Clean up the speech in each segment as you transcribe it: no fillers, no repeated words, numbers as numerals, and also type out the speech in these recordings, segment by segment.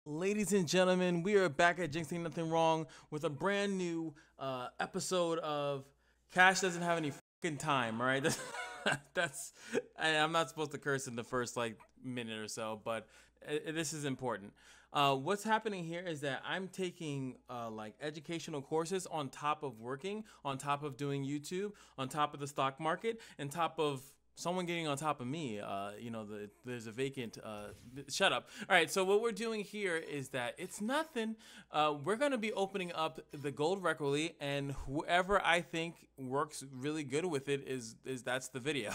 Ladies and gentlemen, we are back at Jinx Ain't Nothing Wrong with a brand new episode of Cash Doesn't Have Any Fucking Time, all right? I'm not supposed to curse in the first minute or so, but this is important. What's happening here is that I'm taking educational courses on top of working, on top of doing YouTube, on top of the stock market, and top of someone getting on top of me. There's a vacant, shut up. All right, so what we're doing here is that it's nothing. We're gonna be opening up the gold Requily, and whoever I think works really good with it is that's the video.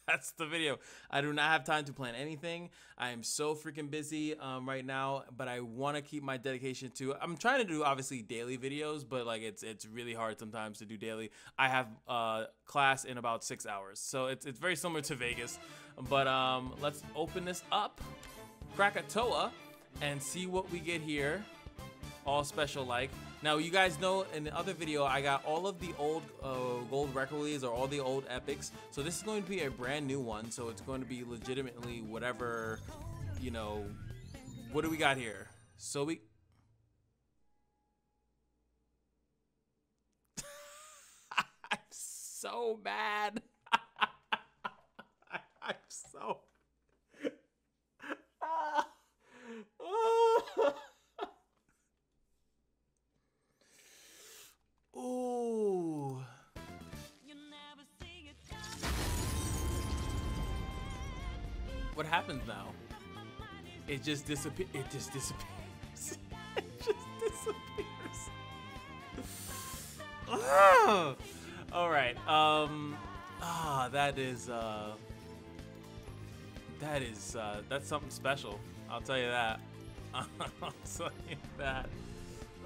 That's the video. I do not have time to plan anything. I am so freaking busy right now, but I want to keep my dedication to it. I'm trying to do obviously daily videos, but it's really hard sometimes to do daily. I have class in about 6 hours, so it's very similar to Vegas. But let's open this up, Krakatoa, and see what we get here. All special like. Now you guys know in the other video I got all of the old gold Requilies or all the old epics, so this is going to be a brand new one, so it's going to be legitimately whatever, what do we got here? So we I'm so mad. I'm so Ooh. What happens now? It just disappears. It just disappears. It just disappears. All right. That's something special. I'll tell you that. I'll tell you that.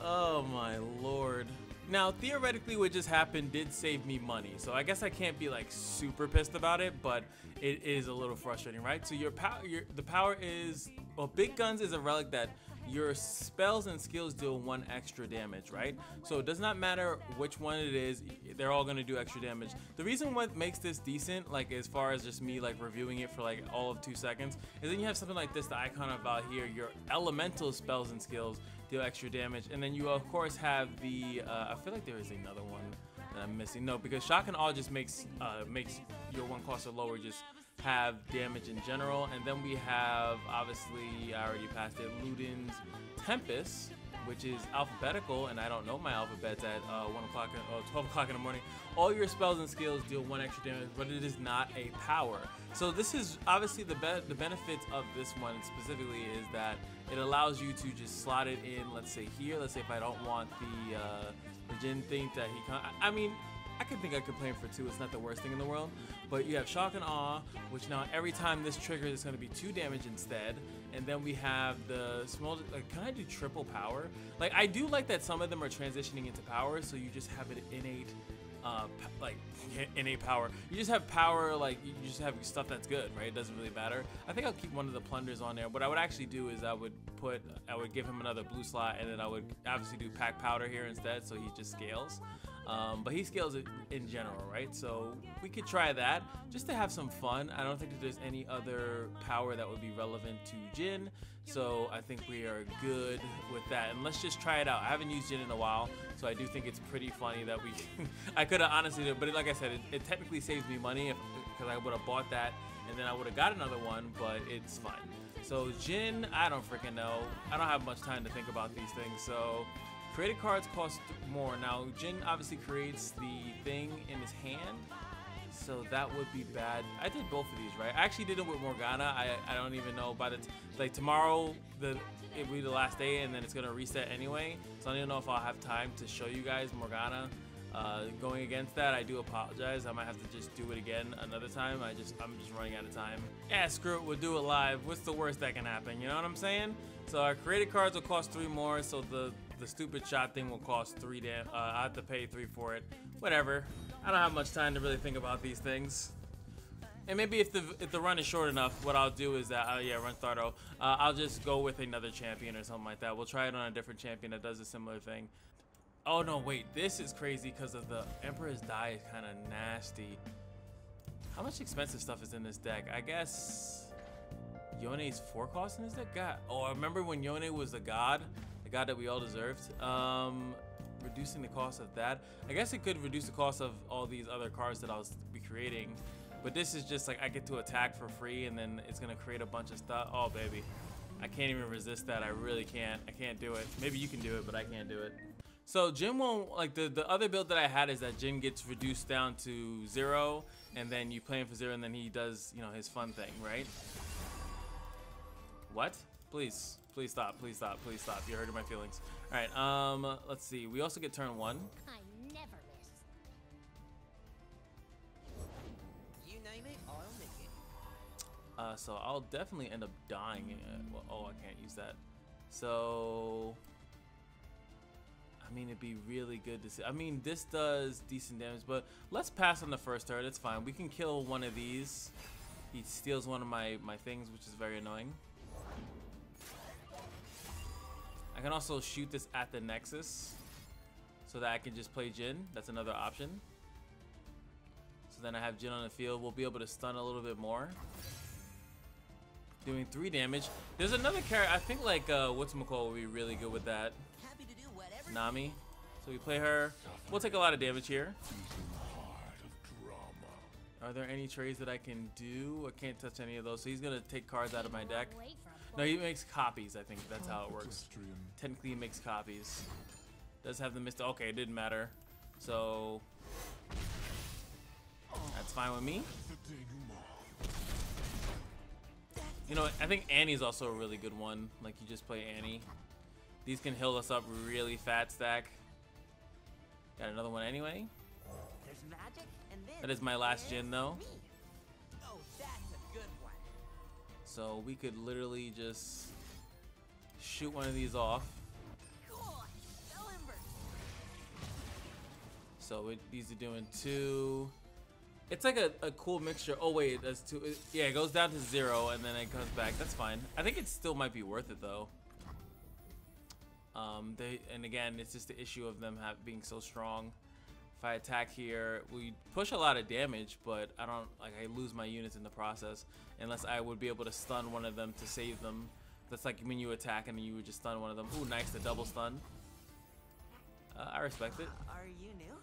Oh my lord. Now, theoretically, what just happened did save me money, so I guess I can't be super pissed about it, but it is a little frustrating, right? So the power is, well, Big Guns is a relic that your spells and skills deal 1 extra damage, right? So it does not matter which one it is, they're all gonna do extra damage. The reason what makes this decent, as far as just me reviewing it for all of 2 seconds, is then you have something like this, the icon about here, your elemental spells and skills deal extra damage, and then you of course have the I feel like there is another one that I'm missing. No, because Shock and Awe just makes your 1 cost or lower just have damage in general. And then we have, obviously I already passed it, Luden's Tempest, which is alphabetical, and I don't know my alphabets at 1 o'clock or 12 o'clock in the morning. All your spells and skills deal 1 extra damage, but it is not a power. So this is obviously the benefits of this one specifically is that it allows you to just slot it in. Let's say here. Let's say if I don't want the Jin thing that he I mean, I could think I could play him for 2. It's not the worst thing in the world. But you have Shock and Awe, which now every time this triggers, it's going to be 2 damage instead. And then we have the small. Can I do triple power? I do like that some of them are transitioning into power, so you just have it innate, innate power. You just have power, you just have stuff that's good, right? It doesn't really matter. I think I'll keep one of the plunders on there. What I would actually do is I would give him another blue slot, and then I would obviously do pack powder here instead, so he just scales. But he scales it in general, right? So we could try that just to have some fun. I don't think that there's any other power that would be relevant to Jin, so I think we are good with that. And let's just try it out. I haven't used Jin in a while, so I do think it's pretty funny that we I could have honestly done, but like I said, it technically saves me money because I would have bought that and then I would have got another one, but it's fine. So Jin, I don't freaking know. I don't have much time to think about these things, so created cards cost more. Now, Jin obviously creates the thing in his hand, so that would be bad. I did both of these, right? I actually did it with Morgana. I don't even know by the tomorrow it will be the last day, and then it's gonna reset anyway. So I don't even know if I'll have time to show you guys Morgana going against that. I do apologize. I might have to just do it again another time. I'm just running out of time. Yeah, screw it. We'll do it live. What's the worst that can happen? You know what I'm saying? So our created cards will cost 3 more. So the stupid shot thing will cost 3 I have to pay 3 for it. Whatever. I don't have much time to really think about these things. And maybe if the run is short enough, what I'll do is that run Thardo. I'll just go with another champion or something like that. We'll try it on a different champion that does a similar thing. Oh no, wait, this is crazy because of the Emperor's Die is kind of nasty. How much expensive stuff is in this deck? I guess Yone's 4 cost in his deck? God. Oh, I remember when Yone was the god that we all deserved. Reducing the cost of that. I guess it could reduce the cost of all these other cards that I'll be creating. But this is just like I get to attack for free and then it's gonna create a bunch of stuff. Oh baby. I can't even resist that. I really can't. I can't do it. Maybe you can do it, but I can't do it. So Jin won't, like the other build that I had is that Jin gets reduced down to 0 and then you play him for 0 and then he does, you know, his fun thing, right? What? Please stop, please stop, please stop. You're hurting my feelings. All right, let's see. We also get turn 1. I never miss. You name it, I'll make it. So I'll definitely end up dying. Well, oh, I can't use that. So, I mean, it'd be really good to see. I mean, this does decent damage, but let's pass on the first turn. It's fine. We can kill one of these. He steals one of my things, which is very annoying. I can also shoot this at the Nexus so that I can just play Jin. That's another option. So then I have Jin on the field. We'll be able to stun a little bit more. Doing 3 damage. There's another character, I think like whatchamacall will be really good with that. Happy to do whatever. Nami. So we play her. We'll take a lot of damage here. Are there any trades that I can do? I can't touch any of those. So he's gonna take cards out of my deck. No, he makes copies, I think that's how it works. Technically he makes copies. Does have the mist. Okay, it didn't matter. So that's fine with me. You know, I think Annie's also a really good one. Like you just play Annie. These can heal us up really fat stack. Got another one anyway. There's magic, and then That is my last Jin though. me. Oh, that's a good one. So we could literally just shoot one of these off. Cool. Spell Ember. So these are doing 2. It's like a cool mixture. Oh wait, that's 2. Yeah, it goes down to 0 and then it comes back. That's fine. I think it still might be worth it though. And again, it's just the issue of them being so strong. If I attack here, we push a lot of damage, but I lose my units in the process unless I would be able to stun one of them to save them. That's like when you attack and you would just stun one of them. Ooh, nice, the double stun. I respect it. Are you new?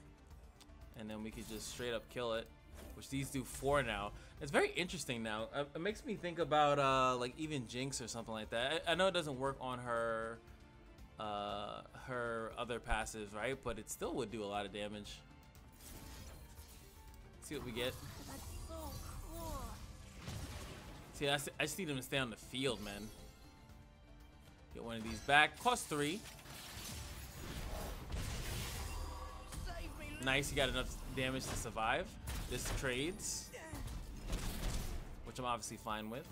And then we could just straight up kill it, which these do 4 now. It's very interesting now. It makes me think about like even Jinx or something like that. I know it doesn't work on her other passives, right? But it still would do a lot of damage. See what we get. That's so cool. See, I just need him to stay on the field, man. Get one of these back. Cost 3. Save me, Nice, he got enough damage to survive. This trades, which I'm obviously fine with.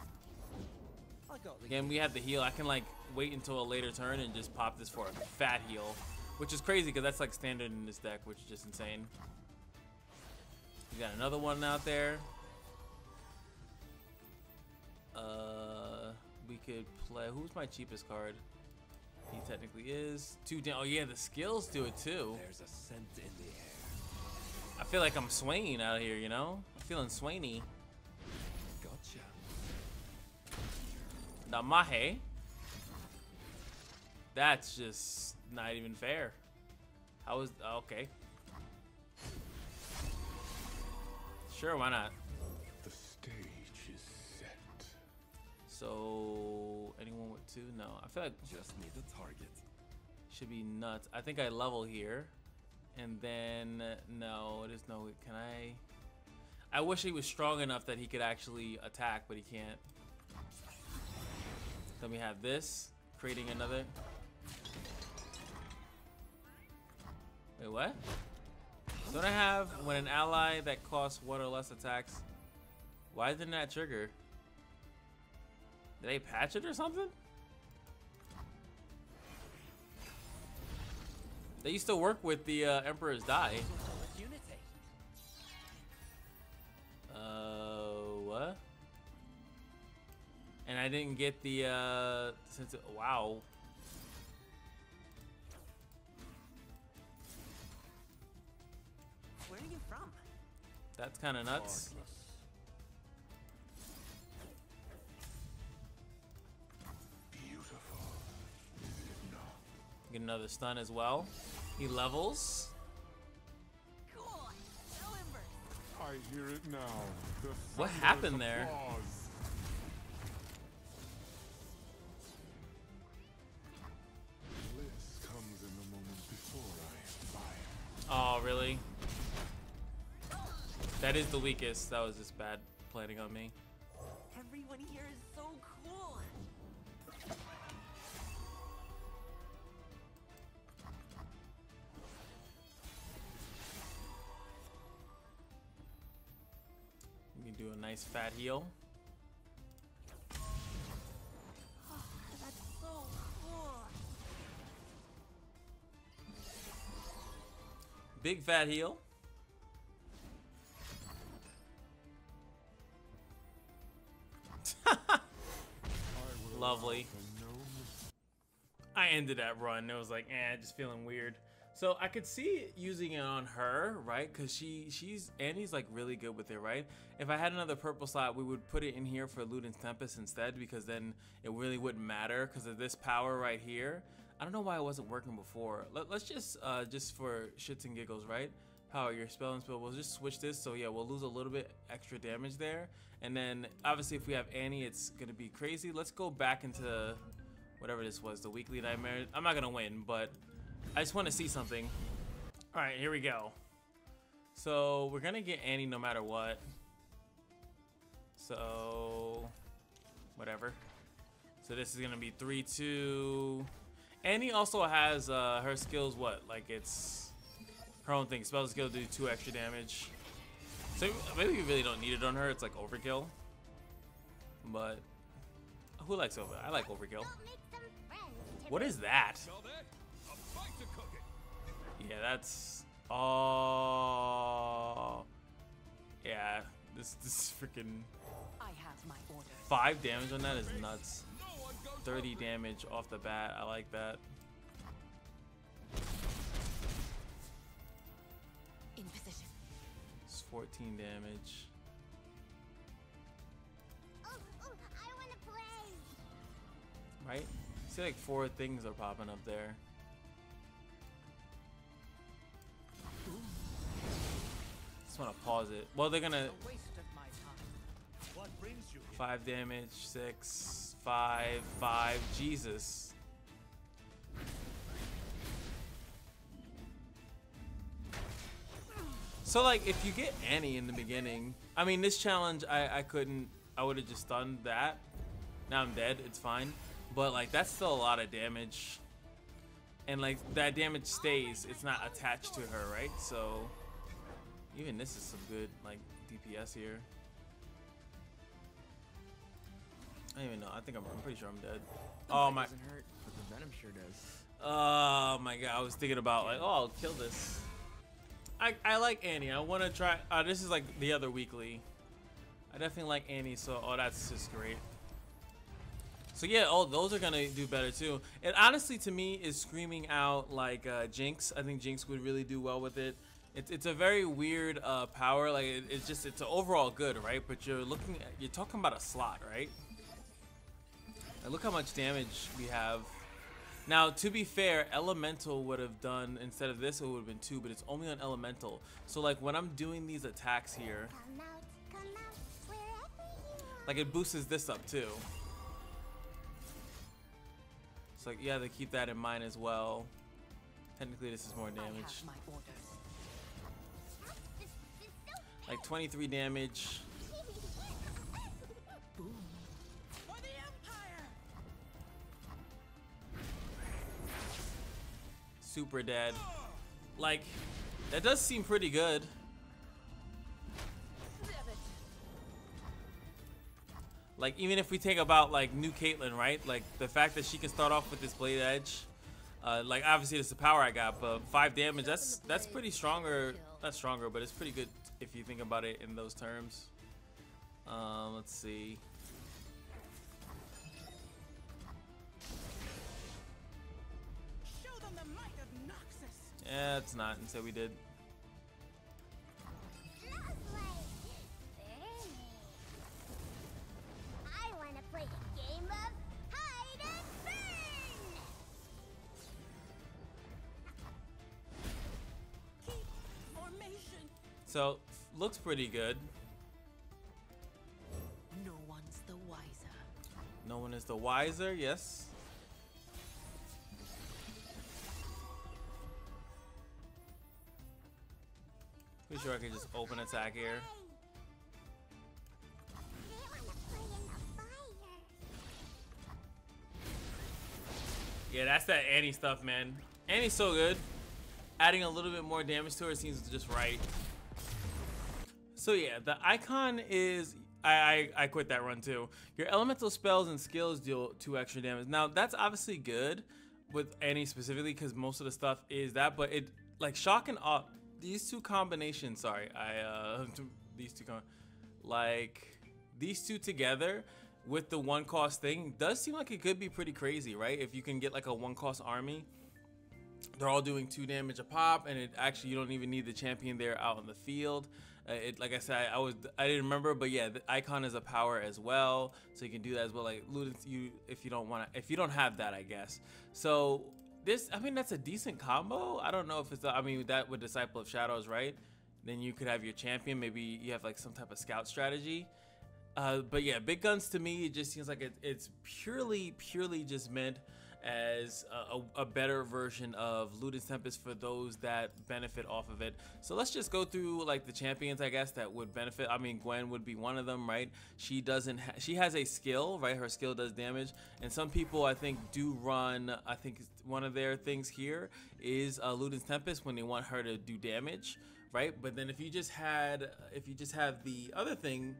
I got the Again, we have the heal. I can like wait until a later turn and just pop this for a fat heal, which is crazy because that's like standard in this deck, which is just insane. We got another one out there. We could play. Who's my cheapest card? He technically is 2 down. Oh yeah, the skills do it too. There's a scent in the air. I feel like I'm swaying out here, you know? I'm feeling swainy. Gotcha. Namahe. That's just not even fair. How is okay? Sure, why not? The stage is set. So anyone with 2? No, I feel like Just need a target. should be nuts. I think I level here, and then no, there's no. Can I? I wish he was strong enough that he could actually attack, but he can't. Then we have this, creating another. Wait, what? Don't I have when an ally that costs 1 or less attacks? Why didn't that trigger? Did they patch it or something? They used to work with the Emperor's Die. Unity. What? And I didn't get the wow. Where are you from? That's kind of nuts. Get another stun as well. He levels. Cool. November. I hear it now. The What thunderous happened there? applause. Bliss comes in the moment before I fire. Oh, really? That is the weakest. That was just bad planning on me. Everyone here is so cool. We can do a nice fat heal. That's so cool. Big fat heal. Lovely. I ended that run. It was like, just feeling weird. So I could see using it on her, right? Because Annie's like really good with it, right? If I had another purple slot, we would put it in here for Luden's Tempest instead, because then it really wouldn't matter because of this power right here. I don't know why it wasn't working before. Let's just for shits and giggles, right? Power your spell and spell. We'll just switch this. So yeah, we'll lose a little bit extra damage there. And then obviously if we have Annie, it's gonna be crazy. Let's go back into whatever this was, the weekly nightmare. I'm not gonna win, but I just want to see something. All right, here we go. So we're gonna get Annie no matter what. So whatever. So this is gonna be 3-2. Annie also has her skills. What? Like it's her own thing. Spell skill do 2 extra damage. So maybe we really don't need it on her. It's like overkill. But who likes overkill? I like overkill. What is that? Yeah, that's. Oh. Yeah, this is freaking. I have my orders. 5 damage on that is nuts. 30 damage off the bat. I like that. In position. It's 14 damage. I want to play. Right? See, like 4 things are popping up there. Just want to pause it. Well, they're gonna. A waste of my time. What brings you here? 5 damage, 6, 5, 5. Jesus. So like, if you get Annie in the beginning, I mean, this challenge, I couldn't. I would have just done that. Now I'm dead. It's fine. But like, that's still a lot of damage. And like, that damage stays. It's not attached to her, right? So even this is some good like DPS here. I don't even know. I'm pretty sure I'm dead. Oh my. Doesn't hurt, but the venom sure does. Oh my god. I was thinking about like, oh, I'll kill this. I like Annie. I want to try. This is like the other weekly. I definitely like Annie. So, oh, that's just great. So yeah, oh, those are gonna do better too. It honestly, to me, is screaming out like Jinx. I think Jinx would really do well with it. It's a very weird power. Like it's overall good, right? But you're talking about a slot, right? Like, look how much damage we have. Now, to be fair, Elemental would have done, instead of this, it would have been 2, but it's only on Elemental. So like when I'm doing these attacks here, Come out, wherever you are. like it boosts this up too. So like, yeah, they keep that in mind as well. Technically, this is more I damage. have my orders. Like 23 damage. For the Empire! Super dead. Like, that does seem pretty good. Like, even if we take about like new Caitlyn, right? Like the fact that she can start off with this blade edge. Like obviously this is the power I got, but 5 damage, that's pretty stronger. Not stronger, but it's pretty good if you think about it in those terms. Let's see. Show them the might of Noxus. Yeah, it's not. Instead we did. I want to play a game of hide and burn. So looks pretty good. No one's the wiser. No one is the wiser. Yes. Pretty sure I could just open attack here. They wanna play in the fire. Yeah, that's that Annie stuff, man. Annie's so good. Adding a little bit more damage to her seems just right. So yeah, the icon is... I quit that run too. Your elemental spells and skills deal 2 extra damage. Now, that's obviously good with Annie specifically because most of the stuff is that, but it... Like, shock and awe... These two combinations, sorry, these two together with the 1 cost thing does seem like it could be pretty crazy, right? If you can get like a 1 cost army, they're all doing 2 damage a pop, and it actually, you don't even need the champion there out on the field. Like I said, I didn't remember, but yeah, the icon is a power as well, so you can do that as well. Like if you don't have that, I guess. So this, I mean, that's a decent combo. I don't know if it's, I mean, that with Disciple of Shadows, right? Then you could have your champion. Maybe you have like some type of scout strategy. But yeah, big guns to me, it just seems like it's purely just meant as a better version of Luden's Tempest for those that benefit off of it. So let's just go through like the champions, I guess, that would benefit. I mean, Gwen would be one of them, right? She has a skill, right? Her skill does damage, and some people I think do run. I think one of their things here is Luden's Tempest when they want her to do damage, right? But then if you just have the other thing,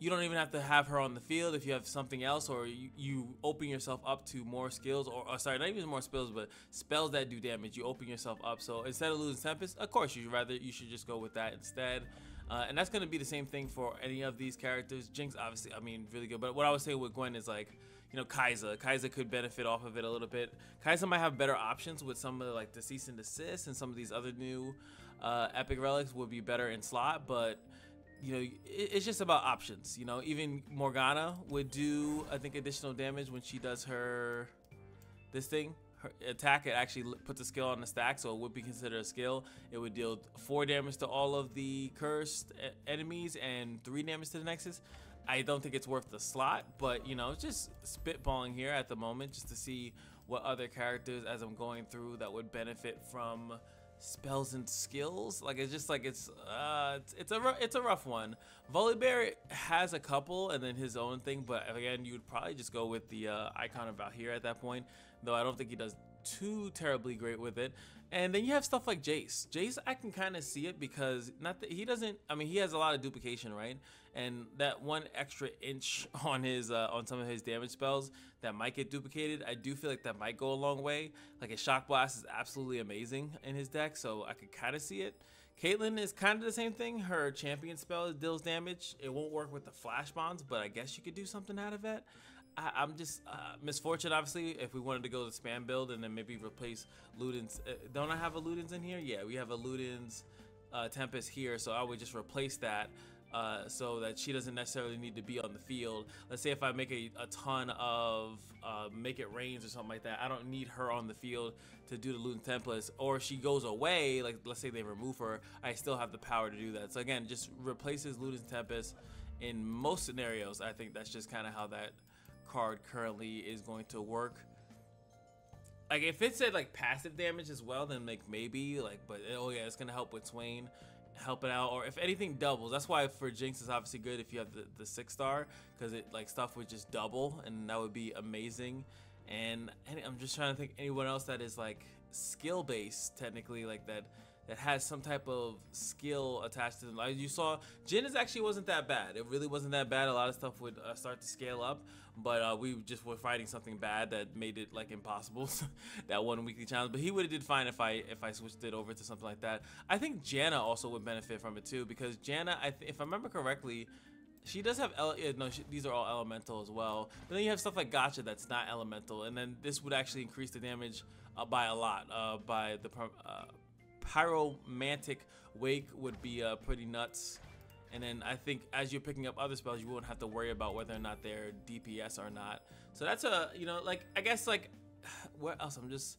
you don't even have to have her on the field if you have something else, or you open yourself up to more skills, or sorry, not even more spells, but spells that do damage. You open yourself up. So instead of Luden's Tempest, of course, you should just go with that instead. And that's going to be the same thing for any of these characters. Jinx, obviously, I mean, really good. But what I was saying with Gwen is like, you know, Kai'Sa. Kai'Sa could benefit off of it a little bit. Kai'Sa might have better options with some of the, like the cease and desist, and some of these other new epic relics would be better in slot, but you know, it's just about options. You know, even Morgana would do, I think, additional damage when she does her attack. It actually puts a skill on the stack, so it would be considered a skill. It would deal 4 damage to all of the cursed enemies and 3 damage to the Nexus. I don't think it's worth the slot, but you know, just spitballing here at the moment just to see what other characters as I'm going through that would benefit from spells and skills. Like, it's just like it's a rough one. Volibear has a couple and then his own thing, but again, you would probably just go with the icon of Valhyria at that point, though I don't think he does too terribly great with it. And then you have stuff like Jace. Jace, I can kind of see it because he doesn't, I mean, he has a lot of duplication, right? And that 1 extra inch on his on some of his damage spells that might get duplicated, I do feel like that might go a long way. Like, a Shock Blast is absolutely amazing in his deck, so I could kind of see it. Caitlyn is kind of the same thing. Her champion spell deals damage. It won't work with the flash bonds, but I guess you could do something out of it. I'm just Misfortune, obviously, if we wanted to go to spam build and then maybe replace Luden's. Don't I have a Luden's in here? Yeah, we have a Luden's Tempest here, so I would just replace that so that she doesn't necessarily need to be on the field. Let's say if I make a ton of Make It Rains or something like that, I don't need her on the field to do the Luden's Tempest, or if she goes away, like let's say they remove her, I still have the power to do that. So again, just replaces Luden's Tempest in most scenarios. I think that's just kind of how that card currently is going to work. Like, if it said like passive damage as well, then like maybe like, but oh yeah, it's gonna help with Swain, help it out, or if anything doubles. That's why for Jinx is obviously good if you have the 6-star, because it like stuff would just double, and that would be amazing. And I'm just trying to think anyone else that is like skill based technically, like that has some type of skill attached to them. Like you saw, Jhin actually wasn't that bad. It really wasn't that bad. A lot of stuff would start to scale up, but we just were fighting something bad that made it like impossible. That 1 weekly challenge. But he would have did fine if I switched it over to something like that. I think Janna also would benefit from it too, because Janna, if I remember correctly, she does have these are all elemental as well. But then you have stuff like Gotcha that's not elemental, and then this would actually increase the damage by a lot. By the Pyromantic Wake would be pretty nuts. And then I think as you're picking up other spells, you won't have to worry about whether or not they're DPS or not. So that's a, you know, like, I guess, like, what else? I'm just,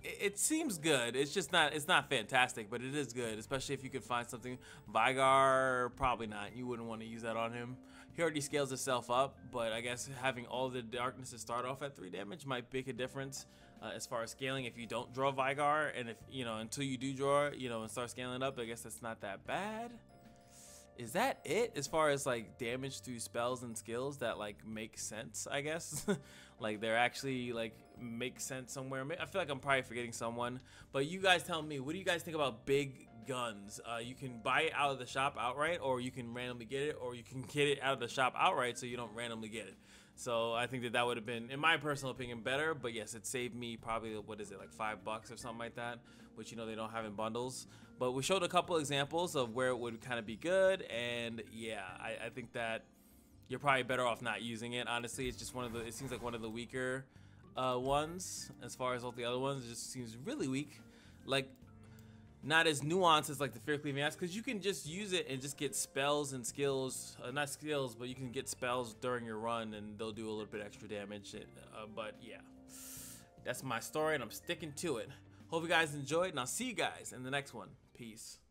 it seems good. It's just not. It's not fantastic, but it is good, especially if you could find something. Vigar, probably not. You wouldn't want to use that on him. He already scales himself up, but I guess having all the darkness to start off at 3 damage might make a difference as far as scaling. If you don't draw Vigar, and if until you do draw, and start scaling up, I guess that's not that bad. Is that it as far as like damage through spells and skills that like make sense? I guess like they're actually like make sense somewhere. I feel like I'm probably forgetting someone, but you guys tell me, what do you guys think about big guns? You can buy it out of the shop outright, or you can randomly get it, or you can get it out of the shop outright so you don't randomly get it. So I think that would have been, in my personal opinion, better. But yes, it saved me probably, what is it, like $5 or something like that, which they don't have in bundles. But we showed a couple examples of where it would kind of be good, and yeah, I think that you're probably better off not using it. Honestly, it's just it seems like one of the weaker ones as far as all the other ones. It just seems really weak, like not as nuanced as like the Fear Cleaving Axe, because you can just use it and just get spells and skills, not skills, but you can get spells during your run and they'll do a little bit extra damage. But yeah, that's my story and I'm sticking to it. Hope you guys enjoyed, and I'll see you guys in the next one. Peace.